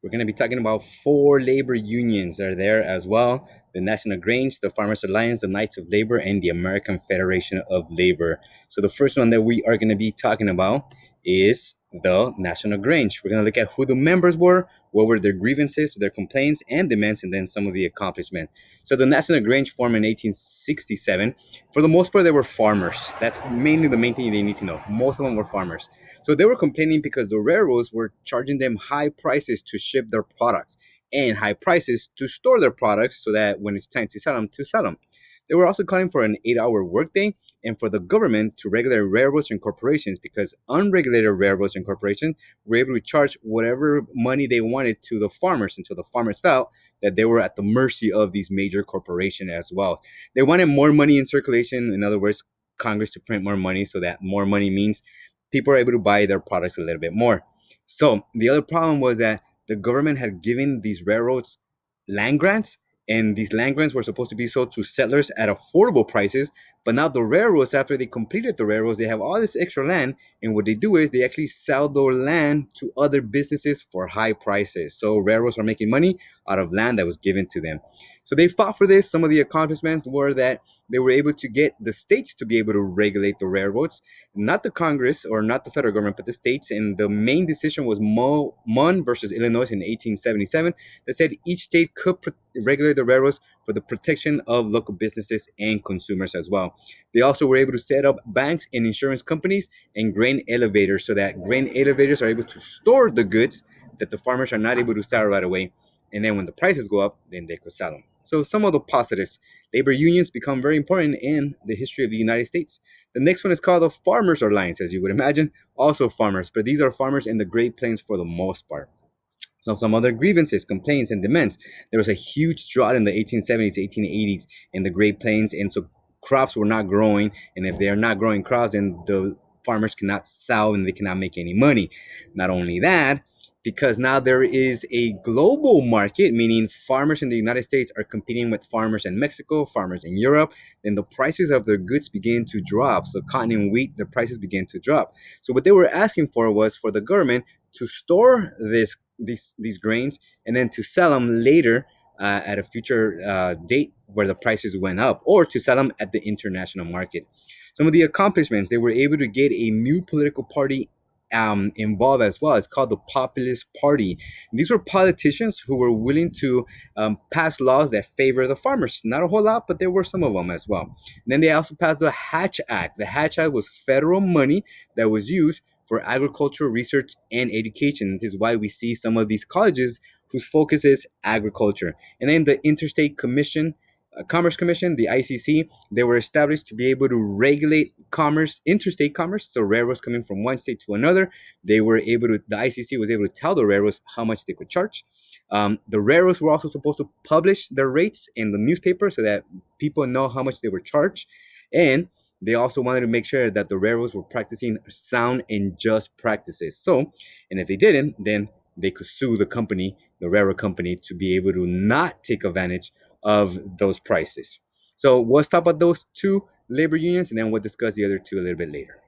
We're going to be talking about four labor unions that are there as well: the National Grange, the Farmers Alliance, the Knights of Labor, and the American Federation of Labor. So the first one that we are going to be talking about is the National Grange. We're going to look at who the members were, what were their grievances, their complaints and demands, and then some of the accomplishments. So the National Grange formed in 1867. For the most part, they were farmers. That's mainly the main thing they need to know. Most of them were farmers. So they were complaining because the railroads were charging them high prices to ship their products and high prices to store their products so that when it's time to sell them. They were also calling for an 8-hour workday and for the government to regulate railroads and corporations, because unregulated railroads and corporations were able to charge whatever money they wanted to the farmers. And so the farmers felt that they were at the mercy of these major corporations as well. They wanted more money in circulation. In other words, Congress to print more money, so that more money means people are able to buy their products a little bit more. So the other problem was that the government had given these railroads land grants, and these land grants were supposed to be sold to settlers at affordable prices. But now the railroads, after they completed the railroads, they have all this extra land, and what they do is they actually sell their land to other businesses for high prices. So railroads are making money out of land that was given to them. So they fought for this. Some of the accomplishments were that they were able to get the states to be able to regulate the railroads, not the Congress or not the federal government, but the states. And the main decision was Munn versus Illinois in 1877 that said each state could regulate the railroads for the protection of local businesses and consumers as well. They also were able to set up banks and insurance companies and grain elevators, so that grain elevators are able to store the goods that the farmers are not able to sell right away. And then when the prices go up, then they could sell them. So some of the positives: labor unions become very important in the history of the United States. The next one is called the Farmers Alliance, as you would imagine, also farmers, but these are farmers in the Great Plains for the most part. So some other grievances, complaints, and demands. There was a huge drought in the 1870s, 1880s in the Great Plains, and so crops were not growing. And if they are not growing crops, then the farmers cannot sell and they cannot make any money. Not only that, because now there is a global market, meaning farmers in the United States are competing with farmers in Mexico, farmers in Europe, then the prices of their goods begin to drop. So cotton and wheat, the prices begin to drop. So what they were asking for was for the government to store these grains and then to sell them later at a future date where the prices went up, or to sell them at the international market. Some of the accomplishments: they were able to get a new political party involved as well. It's called the Populist Party. And these were politicians who were willing to pass laws that favor the farmers. Not a whole lot, but there were some of them as well. And then they also passed the Hatch Act. The Hatch Act was federal money that was used for agricultural research and education. This is why we see some of these colleges whose focus is agriculture. And then the Interstate Commission, Commerce Commission, the ICC, they were established to be able to regulate commerce, interstate commerce. So railroads coming from one state to another, the ICC was able to tell the railroads how much they could charge. The railroads were also supposed to publish their rates in the newspaper so that people know how much they were charged. And they also wanted to make sure that the railroads were practicing sound and just practices. So, and if they didn't, then they could sue the company, the railroad company, to be able to not take advantage of those prices. So let's talk about those two labor unions, and then we'll discuss the other two a little bit later.